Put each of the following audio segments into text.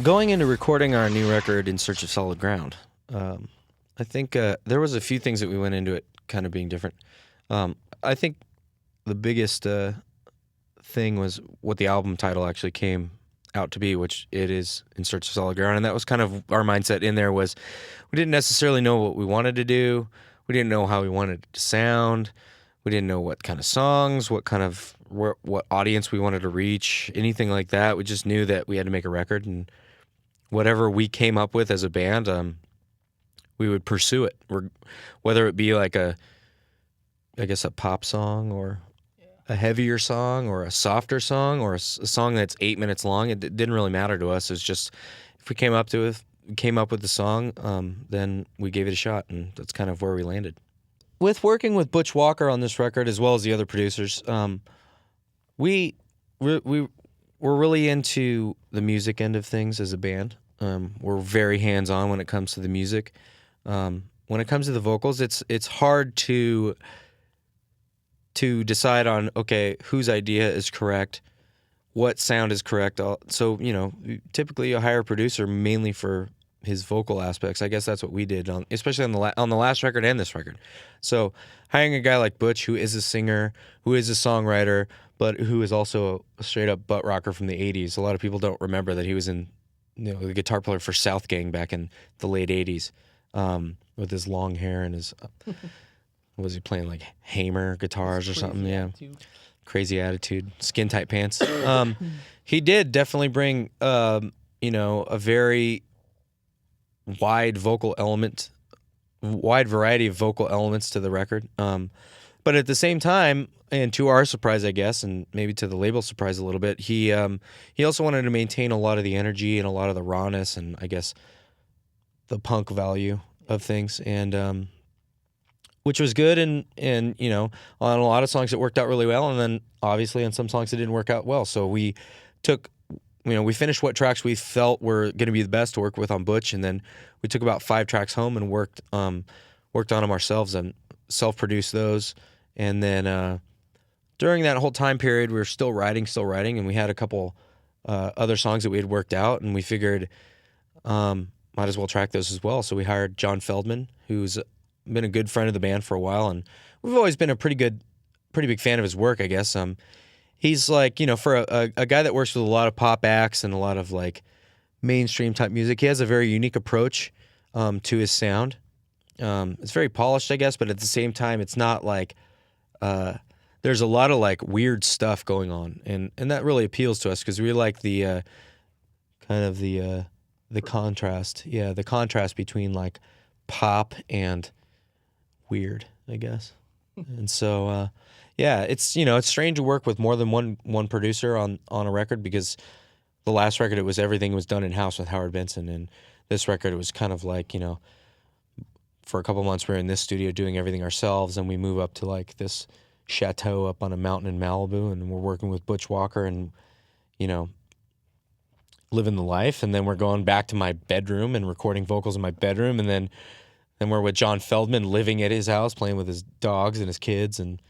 Going into recording our new record, In Search of Solid Ground, I think there was a few things that we went into it kind of being different. I think the biggest thing was what the album title actually came out to be, which it is In Search of Solid Ground. And that was kind of our mindset in there was we didn't necessarily know what we wanted to do. We didn't know how we wanted it to sound. We didn't know what kind of songs, what audience we wanted to reach, anything like that. We just knew that we had to make a record, and whatever we came up with as a band, we would pursue it. Whether it be like a pop song or a heavier song or a softer song or a song that's 8 minutes long. It didn't really matter to us. It's just if we came up with the song, then we gave it a shot, and that's kind of where we landed. With working with Butch Walker on this record, as well as the other producers, we were really into the music end of things as a band. We're very hands-on when it comes to the music. When it comes to the vocals, it's hard to decide on, okay, whose idea is correct, what sound is correct. So, typically you hire a producer mainly for his vocal aspects. I guess that's what we did, especially on the last record and this record. So hiring a guy like Butch, who is a singer, who is a songwriter, but who is also a straight-up butt rocker from the 80s. A lot of people don't remember that he was the guitar player for South Gang back in the late 80s, with his long hair and his... was he playing like Hamer guitars or something? Yeah. Crazy attitude, skin tight pants. He did definitely bring, a very wide variety of vocal elements to the record. But at the same time, and to our surprise, I guess, and maybe to the label's surprise a little bit, he also wanted to maintain a lot of the energy and a lot of the rawness and I guess the punk value of things, and which was good, and on a lot of songs it worked out really well, and then obviously on some songs it didn't work out well. So we we finished what tracks we felt were going to be the best to work with on Butch, and then we took about 5 tracks home and worked on them ourselves and self-produced those. And then during that whole time period, we were still writing, and we had a couple other songs that we had worked out, and we figured might as well track those as well. So we hired John Feldman, who's been a good friend of the band for a while, and we've always been a pretty big fan of his work, I guess. He's like, for a guy that works with a lot of pop acts and a lot of like mainstream type music, he has a very unique approach to his sound. It's very polished, I guess, but at the same time, it's not like there's a lot of like weird stuff going on, and that really appeals to us because we like the kind of the contrast, the contrast between like pop and weird, I guess. And so it's it's strange to work with more than one producer on a record, because the last record everything was done in house with Howard Benson, and this record it was kind of like for a couple months we were in this studio doing everything ourselves, and we move up to like this chateau up on a mountain in Malibu, and we're working with Butch Walker and living the life, and then we're going back to my bedroom and recording vocals in my bedroom, and then we're with John Feldman living at his house, playing with his dogs and his kids, and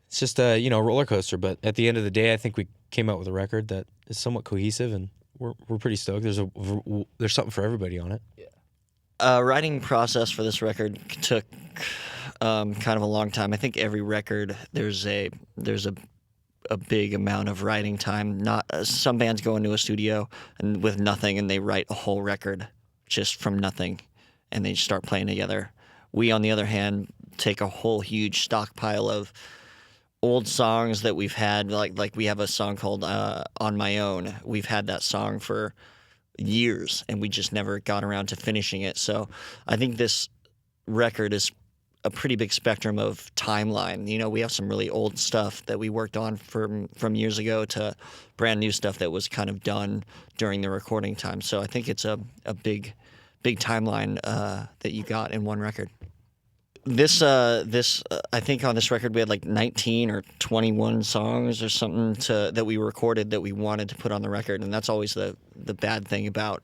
it's just a roller coaster. But at the end of the day, I think we came out with a record that is somewhat cohesive, and we're pretty stoked. There's something for everybody on it. Yeah. Writing process for this record took kind of a long time. I think every record there's a big amount of writing time. Not some bands go into a studio and with nothing, and they write a whole record just from nothing, and they start playing together. We, on the other hand, take a whole huge stockpile of old songs that we've had. Like we have a song called "On My Own." We've had that song for years, and we just never got around to finishing it. So I think this record is a pretty big spectrum of timeline. We have some really old stuff that we worked on from years ago to brand new stuff that was kind of done during the recording time. So I think it's a big timeline that you got in one record. This I think on this record we had like 19 or 21 songs or something that we recorded that we wanted to put on the record, and that's always the bad thing about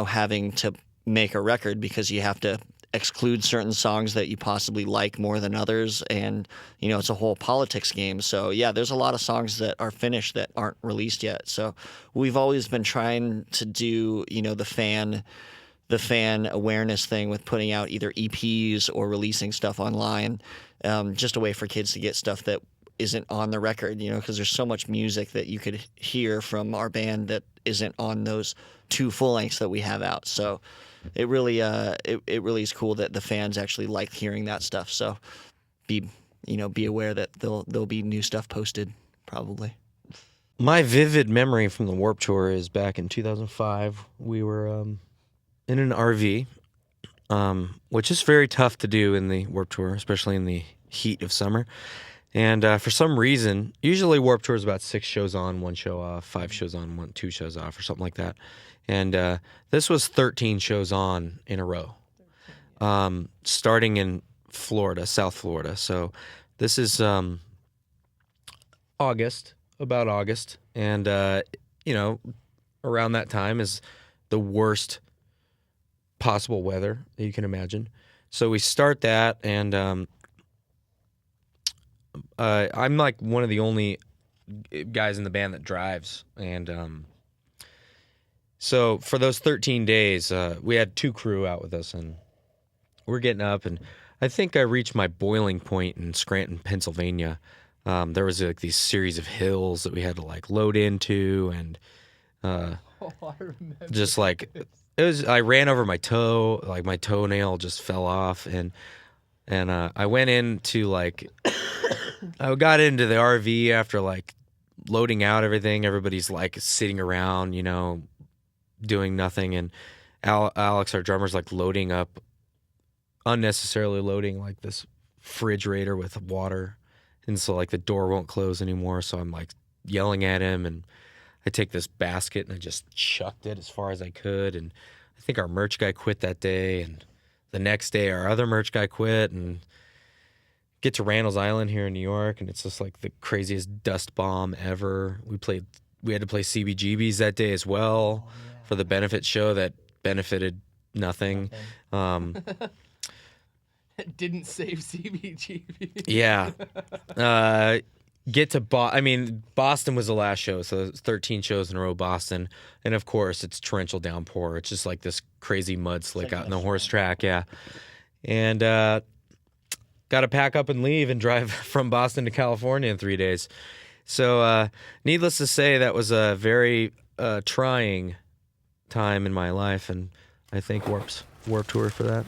having to make a record, because you have to exclude certain songs that you possibly like more than others, and it's a whole politics game. So yeah, there's a lot of songs that are finished that aren't released yet. So we've always been trying to do the fan awareness thing with putting out either EPs or releasing stuff online, just a way for kids to get stuff that isn't on the record, because there's so much music that you could hear from our band that isn't on those 2 full lengths that we have out. So it really is cool that the fans actually like hearing that stuff. So be aware that there'll be new stuff posted probably. My vivid memory from the Warped Tour is back in 2005. We were in an RV, which is very tough to do in the Warped Tour, especially in the heat of summer. And for some reason, usually Warped Tour is about 6 shows on, 1 show off, 5 shows on, 2 shows off, or something like that. And this was 13 shows on in a row, starting in Florida, South Florida. So this is August, about August. And, around that time is the worst possible weather that you can imagine. So we start that, and I'm like one of the only guys in the band that drives, and so for those 13 days, we had 2 crew out with us, and we're getting up, and I think I reached my boiling point in Scranton, Pennsylvania. There was like these series of hills that we had to like load into, and I remember just like I ran over my toe, like my toenail just fell off, and I went into like I got into the RV after like loading out everything. Everybody's like sitting around, doing nothing, and Alex, our drummer's like loading up, unnecessarily loading like this refrigerator with water, and so like the door won't close anymore. So I'm like yelling at him, and I take this basket and I just chucked it as far as I could, and I think our merch guy quit that day, and the next day our other merch guy quit, and get to Randall's Island here in New York, and it's just like the craziest dust bomb ever. We had to play CBGBs that day as well for the benefit show that benefited nothing. It didn't save CBGB. Yeah. Get to Boston was the last show, so it was 13 shows in a row, Boston, and of course it's torrential downpour. It's just like this crazy mud slick out in the horse track, yeah. And got to pack up and leave and drive from Boston to California in 3 days. So needless to say, that was a very trying time in my life, and I thank Warped Tour for that.